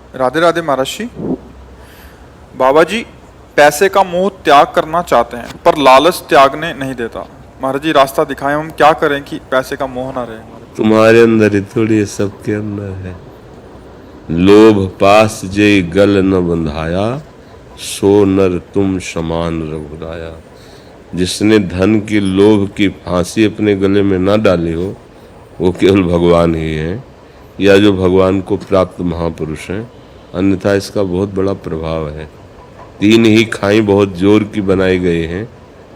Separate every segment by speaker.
Speaker 1: राधे राधे महाराज जी। बाबा जी पैसे का मोह त्याग करना चाहते हैं पर लालच त्यागने नहीं देता। महाराज जी रास्ता दिखाएं, हम क्या करें कि पैसे का मोह ना रहे हमारे।
Speaker 2: तुम्हारे अंदर ही थोड़ी है, सबके अंदर है। लोभ पास जय गल न बंधाया, सो नर तुम समान रघुराया। जिसने धन की लोभ की फांसी अपने गले में ना डाली हो वो केवल भगवान ही है, या जो भगवान को प्राप्त महापुरुष हैं। अन्यथा इसका बहुत बड़ा प्रभाव है। तीन ही खाई बहुत जोर की बनाई गई हैं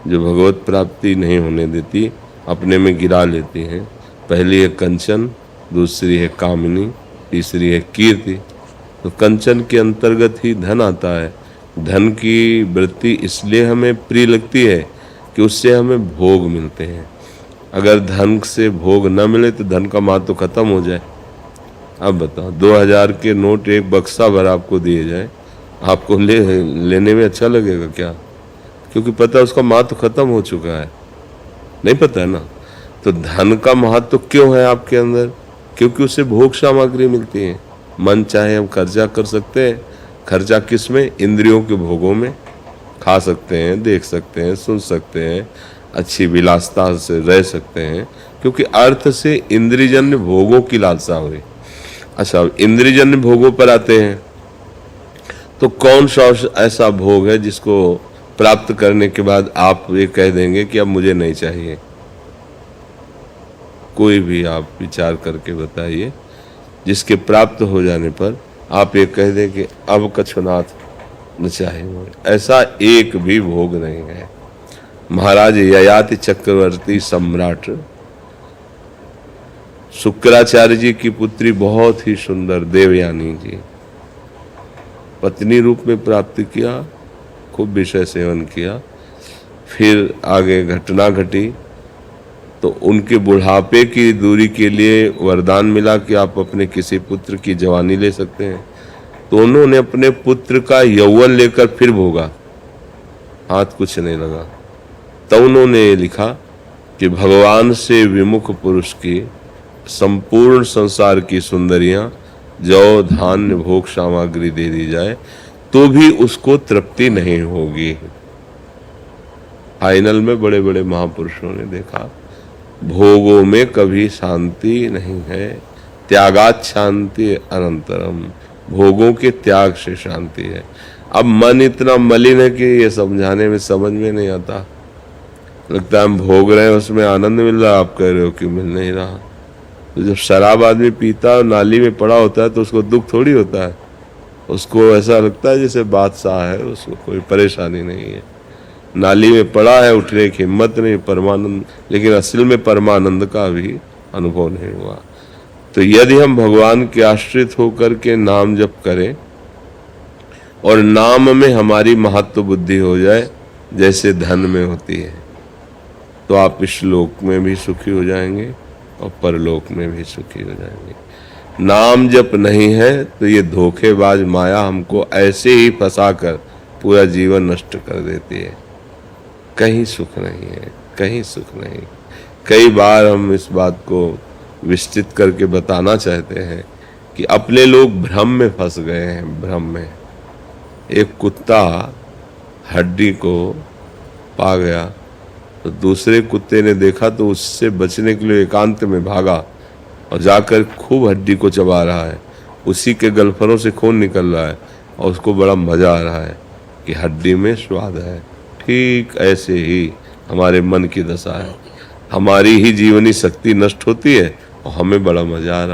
Speaker 2: जो भगवत प्राप्ति नहीं होने देती, अपने में गिरा लेती हैं। पहली है कंचन, दूसरी है कामिनी, तीसरी है कीर्ति। तो कंचन के अंतर्गत ही धन आता है। धन की वृत्ति इसलिए हमें प्रिय लगती है कि उससे हमें भोग मिलते हैं। अगर धन से भोग न मिले तो धन का महत्व खत्म हो जाए। अब बताओ, 2000 के नोट एक बक्सा भर आपको दिए जाए, आपको लेने में अच्छा लगेगा क्या? क्योंकि पता है उसका महत्व खत्म हो चुका है। नहीं पता है ना। तो धन का महत्व क्यों है आपके अंदर? क्योंकि उससे भोग सामग्री मिलती है। मन चाहे हम खर्चा कर सकते हैं। खर्चा किस में? इंद्रियों के भोगों में। खा सकते हैं, देख सकते हैं, सुन सकते हैं, अच्छी विलासता से रह सकते हैं, क्योंकि अर्थ से इंद्रियजन्य भोगों की लालसा हुई। अच्छा, इंद्रियजन्य भोगों पर आते हैं तो कौन सा ऐसा भोग है जिसको प्राप्त करने के बाद आप ये कह देंगे कि अब मुझे नहीं चाहिए? कोई भी आप विचार करके बताइए जिसके प्राप्त हो जाने पर आप ये कह दें कि अब कछुनाथ न चाहिए। ऐसा एक भी भोग नहीं है। महाराज ययाति चक्रवर्ती सम्राट शुक्राचार्य जी की पुत्री बहुत ही सुंदर देवयानी जी पत्नी रूप में प्राप्त किया, खूब विषय सेवन किया। फिर आगे घटना घटी तो उनके बुढ़ापे की दूरी के लिए वरदान मिला कि आप अपने किसी पुत्र की जवानी ले सकते हैं। तो उन्होंने अपने पुत्र का यौवन लेकर फिर भोगा, हाथ कुछ नहीं लगा। तब उन्होंने लिखा कि भगवान से विमुख पुरुष की संपूर्ण संसार की सुंदरियां जौ धान्य भोग सामग्री दे दी जाए तो भी उसको तृप्ति नहीं होगी। फाइनल में बड़े बड़े महापुरुषों ने देखा भोगों में कभी शांति नहीं है, त्यागात शांति अनंतरम। भोगों के त्याग से शांति है। अब मन इतना मलिन है कि ये समझाने में समझ में नहीं आता। लगता है हम भोग रहे हैं, उसमें आनंद मिल रहा है, आप कह रहे हो कि मिल नहीं रहा। तो जब शराब आदमी पीता है, नाली में पड़ा होता है, तो उसको दुख थोड़ी होता है। उसको ऐसा लगता है जैसे बादशाह है, उसको कोई परेशानी नहीं है। नाली में पड़ा है, उठने की हिम्मत नहीं, परमानंद। लेकिन असल में परमानंद का भी अनुभव नहीं हुआ। तो यदि हम भगवान के आश्रित होकर के नाम जप करें और नाम में हमारी महत्व बुद्धि हो जाए जैसे धन में होती है, तो आप इस लोक में भी सुखी हो जाएंगे और परलोक में भी सुखी हो जाएंगे। नाम जप नहीं है तो ये धोखेबाज माया हमको ऐसे ही फंसाकर पूरा जीवन नष्ट कर देती है। कहीं सुख नहीं है, कहीं सुख नहीं। कई बार हम इस बात को विस्तृत करके बताना चाहते हैं कि अपने लोग भ्रम में फंस गए हैं। भ्रम में एक कुत्ता हड्डी को पा गया तो दूसरे कुत्ते ने देखा तो उससे बचने के लिए एकांत में भागा और जाकर खूब हड्डी को चबा रहा है। उसी के गलफरों से खून निकल रहा है और उसको बड़ा मजा आ रहा है कि हड्डी में स्वाद है। ठीक ऐसे ही हमारे मन की दशा है। हमारी ही जीवनी शक्ति नष्ट होती है और हमें बड़ा मजा आ रहा है।